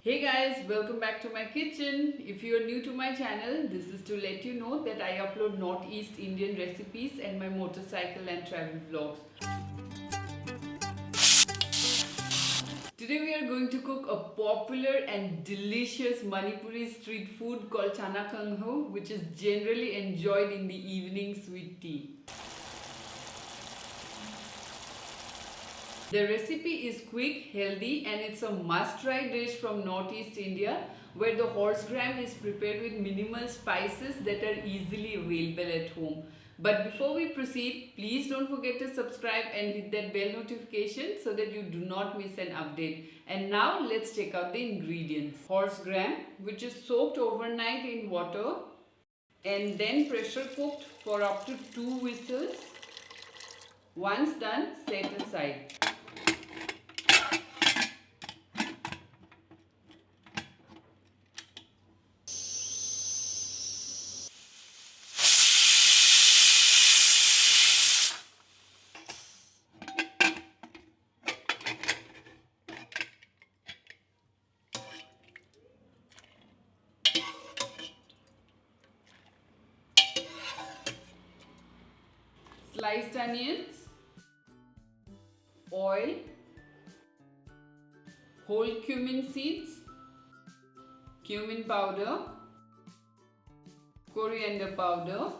Hey guys, welcome back to my kitchen. If you are new to my channel, this is to let you know that I upload Northeast Indian recipes and my motorcycle and travel vlogs. Today we are going to cook a popular and delicious Manipuri street food called Channa Kanghou, which is generally enjoyed in the evenings with tea. The recipe is quick, healthy, and it's a must-try dish from Northeast India where the horse gram is prepared with minimal spices that are easily available at home. But before we proceed, please don't forget to subscribe and hit that bell notification so that you do not miss an update. And now let's check out the ingredients. Horse gram, which is soaked overnight in water and then pressure cooked for up to 2 whistles. Once done, set aside. Sliced onions, oil, whole cumin seeds, cumin powder, coriander powder,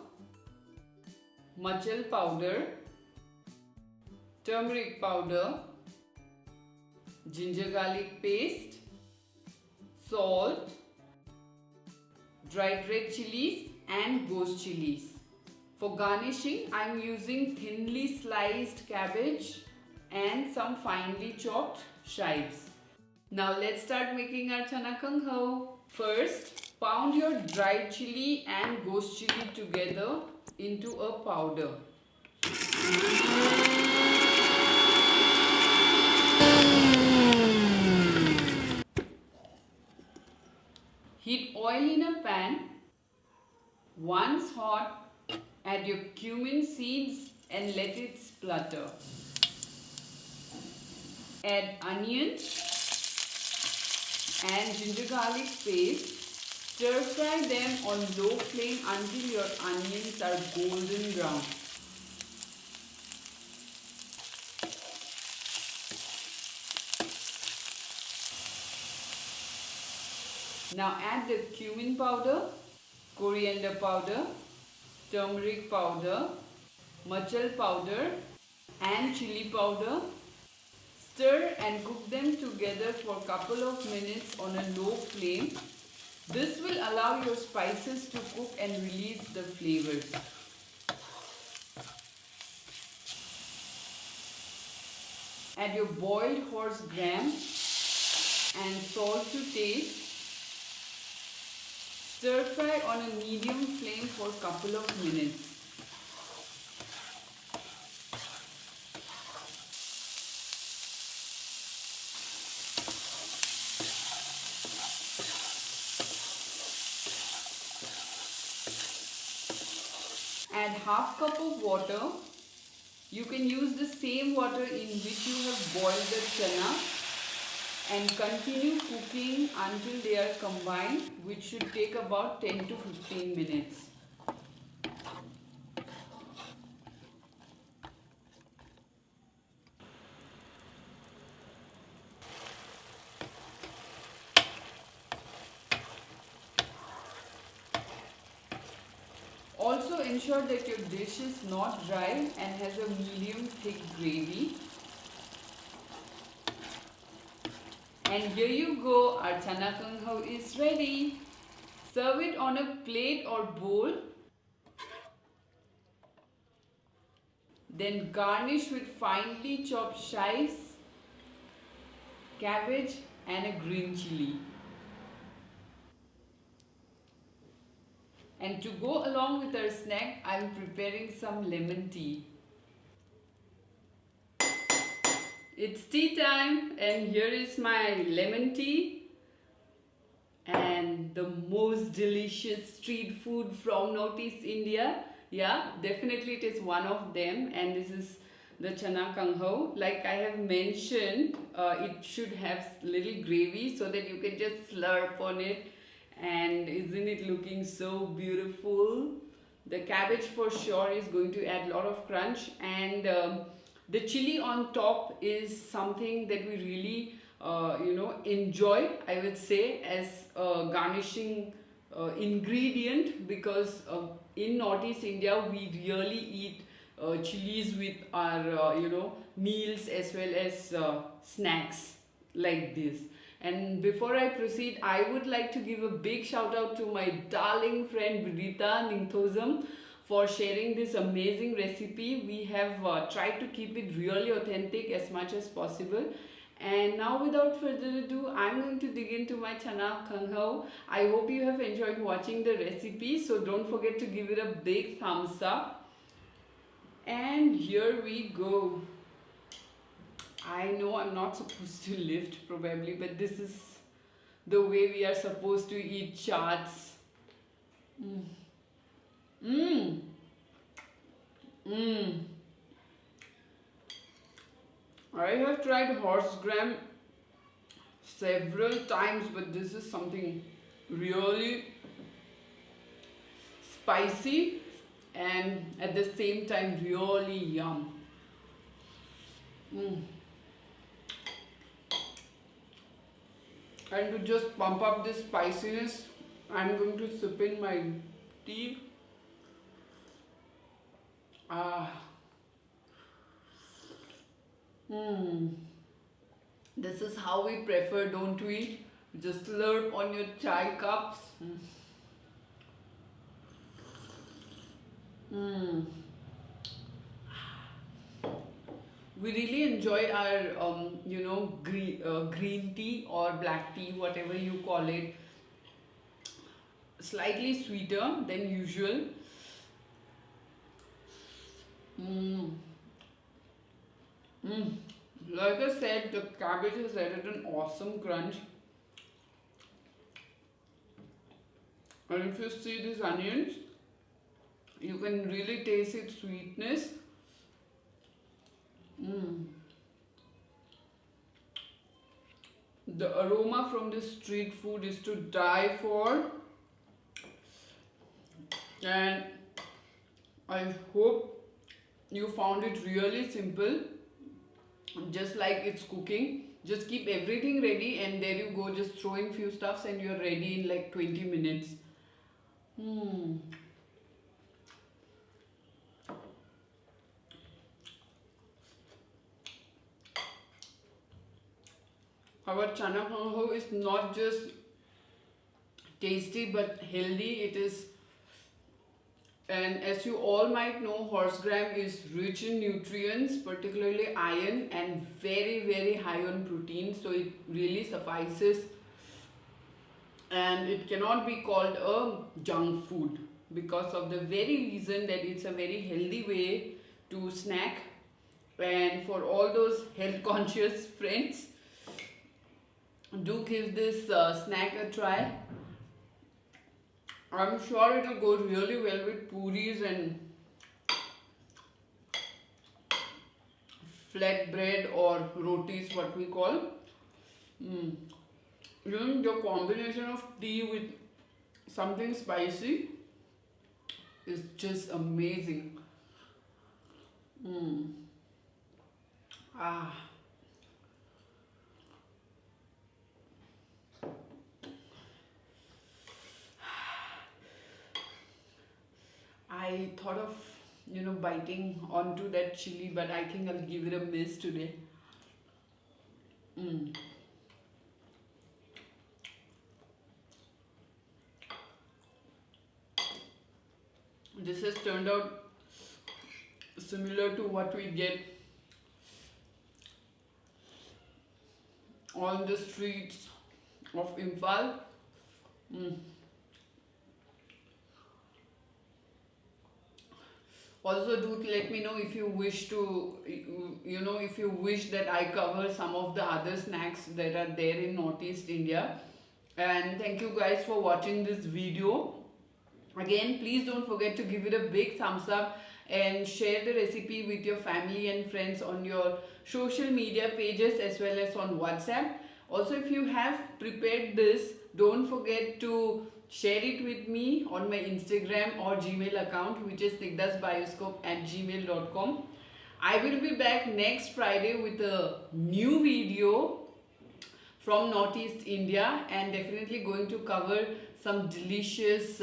machal powder, turmeric powder, ginger garlic paste, salt, dried red chilies and ghost chilies. For garnishing, I am using thinly sliced cabbage and some finely chopped chives. Now let's start making our Channa Kanghou. First, pound your dried chili and ghost chili together into a powder. Heat oil in a pan. Once hot, add your cumin seeds and let it splutter. Add onion and ginger garlic paste. Stir fry them on low flame until your onions are golden brown. Now add the cumin powder, coriander powder, turmeric powder, machal powder and chili powder. Stir and cook them together for a couple of minutes on a low flame. This will allow your spices to cook and release the flavors. Add your boiled horse gram and salt to taste. Stir fry on a medium flame for a couple of minutes. Add half cup of water. You can use the same water in which you have boiled the chana and continue cooking until they are combined, which should take about 10 to 15 minutes. Also ensure that your dish is not dry and has a medium thick gravy. And here you go, our Channa Kanghou is ready. Serve it on a plate or bowl. Then garnish with finely chopped chives, cabbage and a green chili. And to go along with our snack, I am preparing some lemon tea. It's tea time and here is my lemon tea and the most delicious street food from Northeast India. Yeah, definitely it is one of them, and this is the Channa Kanghou. Like I have mentioned, it should have little gravy so that you can just slurp on it. And isn't it looking so beautiful? The cabbage for sure is going to add a lot of crunch, and the chili on top is something that we really enjoy, I would say, as a garnishing ingredient, because in Northeast India we really eat chilies with our meals as well as snacks like this. And before I proceed, I would like to give a big shout out to my darling friend Brita Ningthosam for sharing this amazing recipe. We have tried to keep it really authentic as much as possible. And now without further ado, I'm going to dig into my Channa Kanghou. I hope you have enjoyed watching the recipe, so don't forget to give it a big thumbs up. And here we go. I know I'm not supposed to lift probably, but this is the way we are supposed to eat chaats. I have tried horse gram several times, but this is something really spicy and at the same time really yum. And to just pump up this spiciness, I'm going to sip in my tea. This is how we prefer, don't we? Just slurp on your chai cups. We really enjoy our green tea or black tea, whatever you call it, slightly sweeter than usual. Like I said, the cabbage has added an awesome crunch. And if you see these onions, you can really taste its sweetness. The aroma from this street food is to die for, and I hope you found it really simple, just like it's cooking. Just keep everything ready and there you go, just throw in few stuffs and you're ready in like 20 minutes. Our Channa Kanghou is not just tasty but healthy. It is, and as you all might know, horse gram is rich in nutrients, particularly iron, and very high on protein, so it really suffices, and it cannot be called a junk food because of the very reason that it's a very healthy way to snack. And for all those health conscious friends, do give this snack a try. I'm sure it will go really well with puris and flat bread or rotis, what we call. The combination of tea with something spicy is just amazing. I thought of biting onto that chili, but I think I'll give it a miss today. This has turned out similar to what we get on the streets of Imphal. Also, do let me know if you wish to, if you wish that I cover some of the other snacks that are there in Northeast India. And thank you guys for watching this video. Again, please don't forget to give it a big thumbs up and share the recipe with your family and friends on your social media pages as well as on WhatsApp. Also, if you have prepared this, don't forget to share it with me on my Instagram or Gmail account, which is snigdhasbioscope@gmail.com. I will be back next Friday with a new video from Northeast India, and definitely going to cover some delicious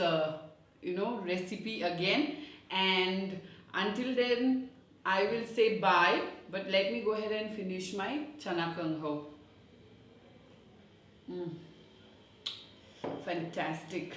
recipe again. And until then, I will say bye, but let me go ahead and finish my Channa Kanghou. Fantastic.